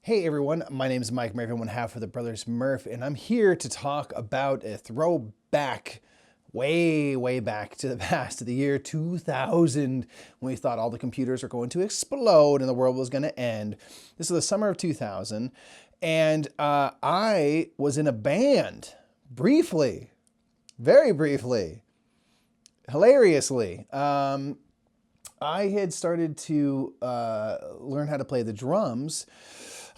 Hey everyone, my name is Mike Murphy, one half of the Brothers Murph, and I'm here to talk about a throwback way back to the past, to the year 2000, when we thought all the computers were going to explode and the world was going to end. This is the summer of 2000, and I was in a band, briefly, very briefly, hilariously. I had started to learn how to play the drums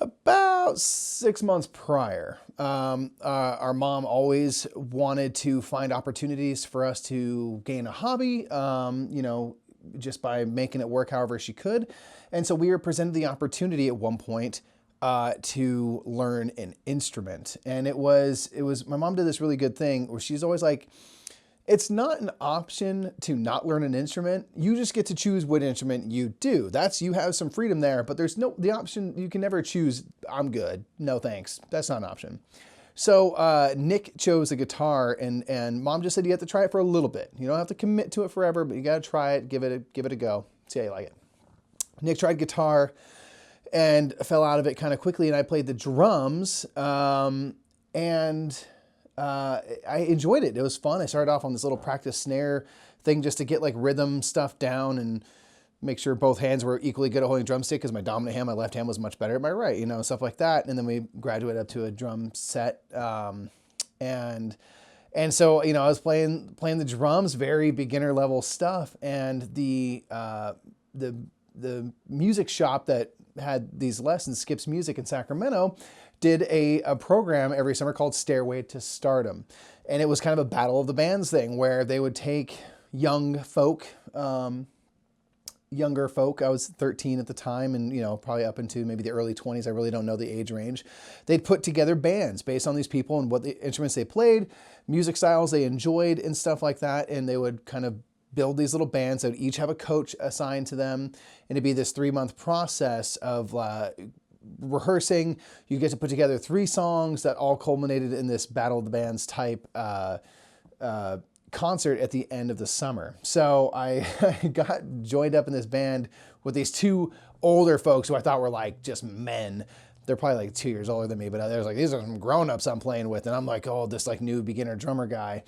about 6 months prior. Our mom always wanted to find opportunities for us to gain a hobby, just by making it work however she could. And so we were presented the opportunity at one point to learn an instrument. And it was, my mom did this really good thing where she's always like, it's not an option to not learn an instrument. You just get to choose what instrument you do. You have some freedom there, but there's the option, you can never choose, I'm good, no thanks. That's not an option. So Nick chose the guitar, and mom just said you have to try it for a little bit. You don't have to commit to it forever, but you got to try it, give it a go, see how you like it. Nick tried guitar and fell out of it kind of quickly, and I played the drums, I enjoyed it. It was fun. I started off on this little practice snare thing just to get like rhythm stuff down and make sure both hands were equally good at holding a drumstick, because my dominant hand, my left hand, was much better at my right, stuff like that. And then we graduated up to a drum set. And so, I was playing the drums, very beginner level stuff. And the music shop that had these lessons, Skip's Music in Sacramento, did a program every summer called Stairway to Stardom. And it was kind of a battle of the bands thing where they would take younger folk. I was 13 at the time, and probably up into maybe the early 20s. I really don't know the age range. They'd put together bands based on these people and what the instruments they played, music styles they enjoyed, and stuff like that. And they would kind of build these little bands. They would each have a coach assigned to them, and it'd be this 3-month process of rehearsing. You get to put together 3 songs that all culminated in this Battle of the Bands type concert at the end of the summer. So I got joined up in this band with these 2 older folks who I thought were like just men. They're probably like 2 years older than me, but I was like, these are some grown-ups I'm playing with. And I'm like, oh, this like new beginner drummer guy,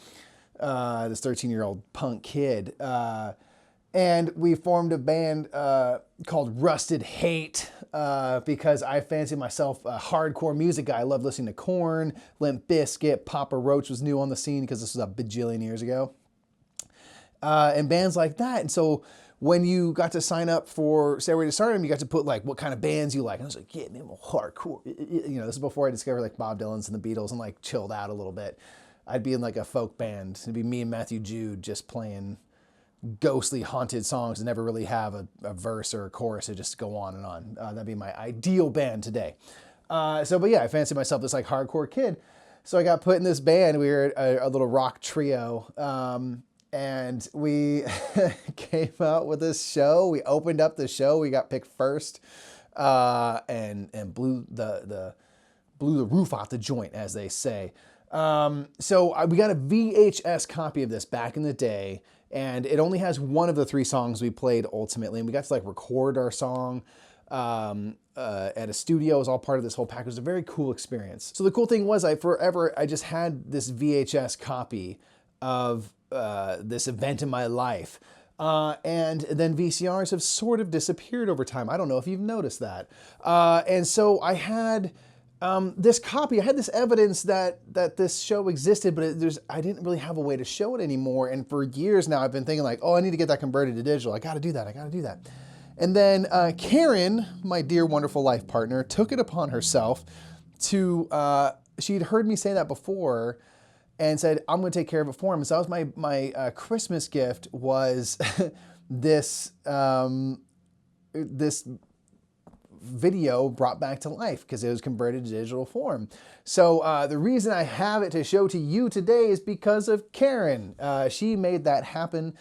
this 13-year-old punk kid. And we formed a band called Rusted Hate because I fancied myself a hardcore music guy. I loved listening to Korn, Limp Bizkit, Papa Roach was new on the scene because this was a bajillion years ago. And bands like that. And so when you got to sign up for Stairway to Stardom, you got to put like what kind of bands you like. And I was like, yeah, man, hardcore. This is before I discovered like Bob Dylan's and the Beatles and like chilled out a little bit. I'd be in like a folk band. It'd be me and Matthew Jude just playing ghostly haunted songs and never really have a verse or a chorus to just go on and on. That'd be my ideal band today. But yeah, I fancied myself this like hardcore kid. So I got put in this band. We were a little rock trio. And we came out with this show. We opened up the show. We got picked first, and blew the roof off the joint, as they say. So we got a VHS copy of this back in the day, and it only has one of the 3 songs we played ultimately. And we got to like record our song at a studio. It was all part of this whole package. It was a very cool experience. So the cool thing was I just had this VHS copy of this event in my life. And then VCRs have sort of disappeared over time. I don't know if you've noticed that. And so I had this copy. I had this evidence that this show existed, but I didn't really have a way to show it anymore. And for years now, I've been thinking like, oh, I need to get that converted to digital. I got to do that. And then Karen, my dear, wonderful life partner, took it upon herself to, she'd heard me say that before and said, I'm going to take care of it for him. So that was my Christmas gift was this, this video brought back to life because it was converted to digital form. So the reason I have it to show to you today is because of Karen. She made that happen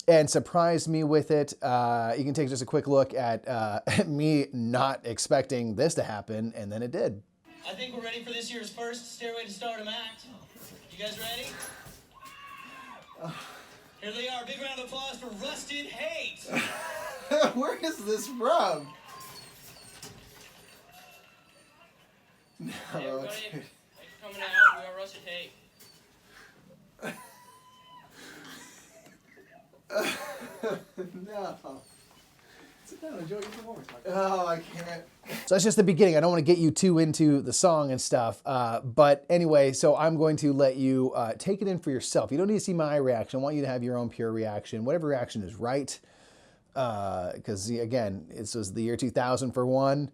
and surprised me with it. You can take just a quick look at me not expecting this to happen, and then it did. I think we're ready for this year's first Stairway to Stardom act. You guys ready? Here they are. Big round of applause for Rusted Hate. Where is this from? Hey everybody, thanks for coming out. We are Rusted Hate. No. Sit down, enjoy your performance. Oh, I can't. So that's just the beginning. I don't want to get you too into the song and stuff. But anyway, so I'm going to let you take it in for yourself. You don't need to see my reaction. I want you to have your own pure reaction. Whatever reaction is right. Because, again, this was the year 2000 for one.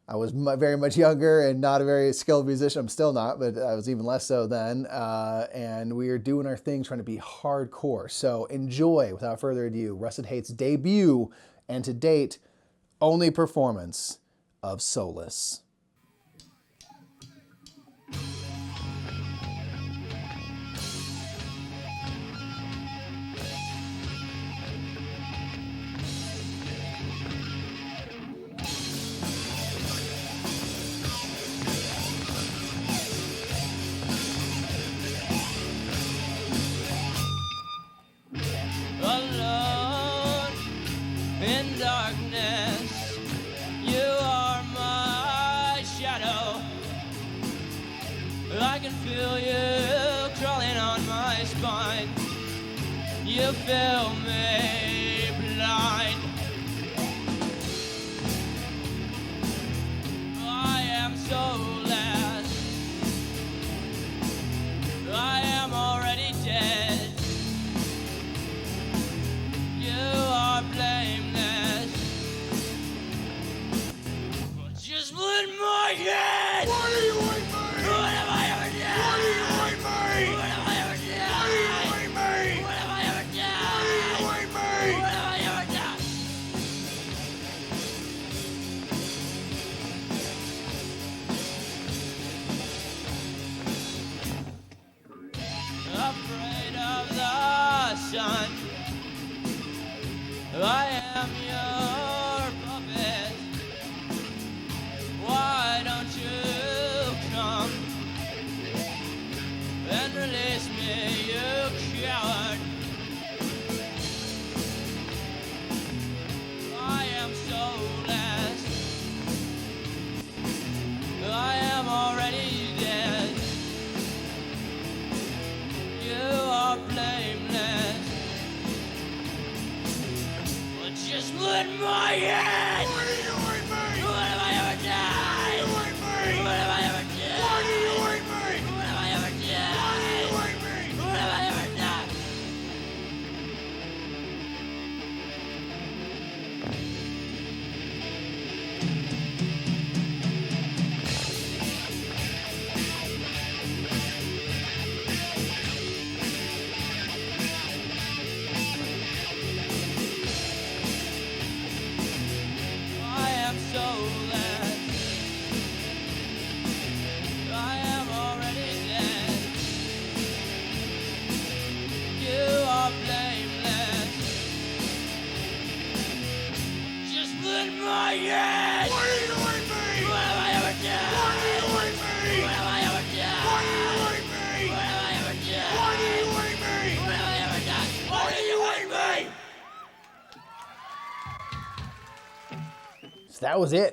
I was very much younger and not a very skilled musician. I'm still not, but I was even less so then. And we are doing our thing, trying to be hardcore. So enjoy, without further ado, Rusted Hate's debut and to date, only performance of Solace. Alone in darkness, you are my shadow. I can feel you crawling on my spine. You feel me blind. I am soulless. I am already dead. You are blameless. Just split my head. Why do you hate me? What have I ever done? Why do you hate me? What have I ever done? Why do you hate me? What have I ever done? Why do you hate me? What have I ever done? Afraid of the sun. I am your puppet. Why don't you come and release me, you coward? I am soulless. I am already dead. You are blameless. Just split my head! Why do you hate me? What have I ever done? Why do you hate me? What have I ever done? Why do you hate me? What have I ever done? Why do you hate me? What have I ever done? I am soulless. I am already dead. You are blameless. Just split my head. Why do you hate me? What have I ever done? Why do you hate me? What have I ever done? Why do you hate me? What have I ever done? Why do you hate me? What have I ever done? Why do you hate me? So that was it.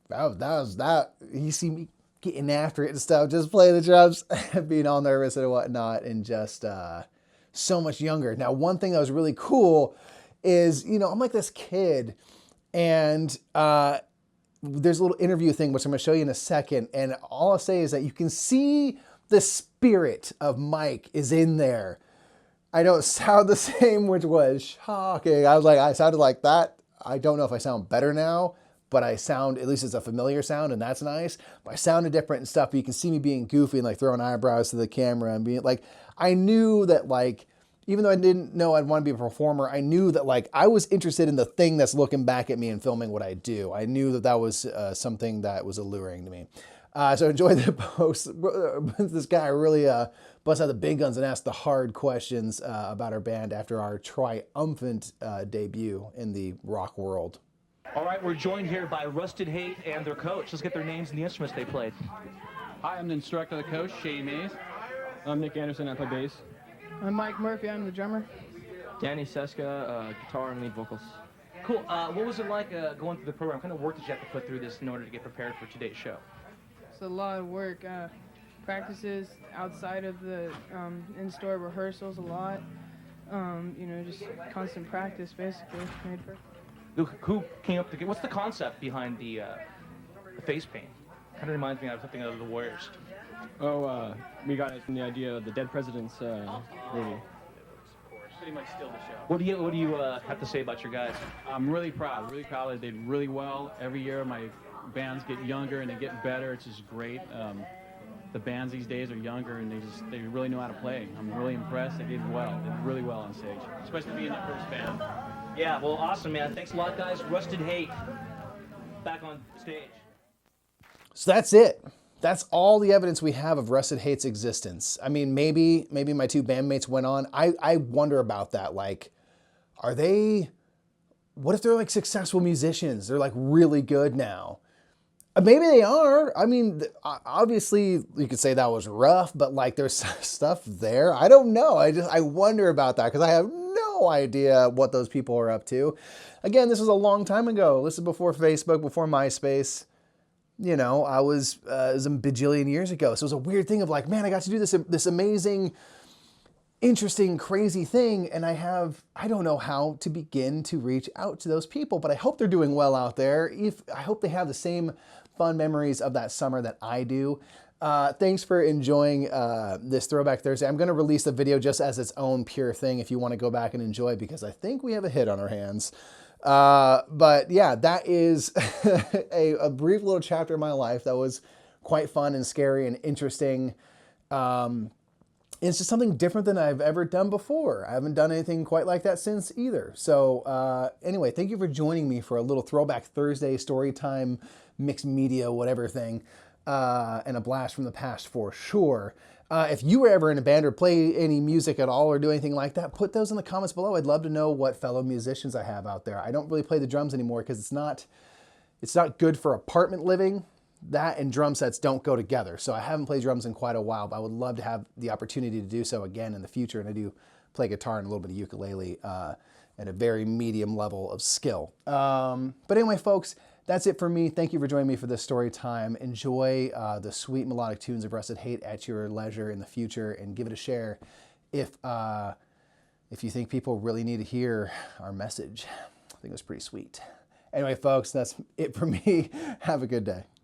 That was that. You see me getting after it and stuff, just playing the drums, being all nervous and whatnot, and just so much younger. Now, one thing that was really cool is, I'm like this kid, and there's a little interview thing, which I'm going to show you in a second, and all I'll say is that you can see the spirit of Mike is in there. I don't sound the same, which was shocking. I sounded like that. I don't know if I sound better now, but I sound, at least it's a familiar sound, and that's nice. But I sounded different and stuff, but you can see me being goofy and like throwing eyebrows to the camera and being like, I knew that like, even though I didn't know I'd want to be a performer, I knew that like I was interested in the thing that's looking back at me and filming what I do. I knew that that was something that was alluring to me. So enjoy the post. This guy really busts out the big guns and asks the hard questions about our band after our triumphant debut in the rock world. All right, we're joined here by Rusted Hate and their coach. Let's get their names and the instruments they played. Hi, I'm the instructor, the coach, Shady Mays. I'm Nick Anderson, I play bass. I'm Mike Murphy, I'm the drummer. Danny Seska, guitar and lead vocals. Cool. What was it like going through the program? What kind of work did you have to put through this in order to get prepared for today's show? It's a lot of work. Practices outside of the in-store rehearsals a lot. Just constant practice, basically. Made for. Who came up what's the concept behind the face paint? Kind of reminds me of something out of the Warriors. Oh, we got it from the idea of the Dead President's movie. Pretty much steal the show. What do you have to say about your guys? I'm really proud they did really well. Every year my bands get younger and they get better. It's just great. The bands these days are younger and they really know how to play. I'm really impressed. They did really well on stage, especially being the first band. Yeah, well, awesome, man. Thanks a lot, guys. Rusted Hate back on stage. So that's it. That's all the evidence we have of Rusted Hate's existence. I mean, maybe my two bandmates went on. I wonder about that. Like, what if they're like successful musicians? They're like really good now. Maybe they are. I mean, obviously you could say that was rough, but like there's stuff there. I don't know. I wonder about that because I have no idea what those people are up to. Again, this was a long time ago. This is before Facebook, before MySpace. You know, it was a bajillion years ago. So it was a weird thing of like, man, I got to do this amazing, interesting, crazy thing. And I don't know how to begin to reach out to those people, but I hope they're doing well out there. I hope they have the same fun memories of that summer that I do. Thanks for enjoying this Throwback Thursday. I'm going to release the video just as its own pure thing if you want to go back and enjoy, because I think we have a hit on our hands. But yeah, that is a brief little chapter of my life that was quite fun and scary and interesting. It's just something different than I've ever done before. I haven't done anything quite like that since either. So anyway, thank you for joining me for a little Throwback Thursday story time, mixed media, whatever thing, and a blast from the past for sure. If you were ever in a band or play any music at all or do anything like that, put those in the comments below. I'd love to know what fellow musicians I have out there. I don't really play the drums anymore because it's not good for apartment living. That and drum sets don't go together. So I haven't played drums in quite a while, but I would love to have the opportunity to do so again in the future. And I do play guitar and a little bit of ukulele at a very medium level of skill. But anyway, folks, that's it for me. Thank you for joining me for this story time. Enjoy the sweet melodic tunes of Rusted Hate at your leisure in the future, and give it a share if you think people really need to hear our message. I think it was pretty sweet. Anyway, folks, that's it for me. Have a good day.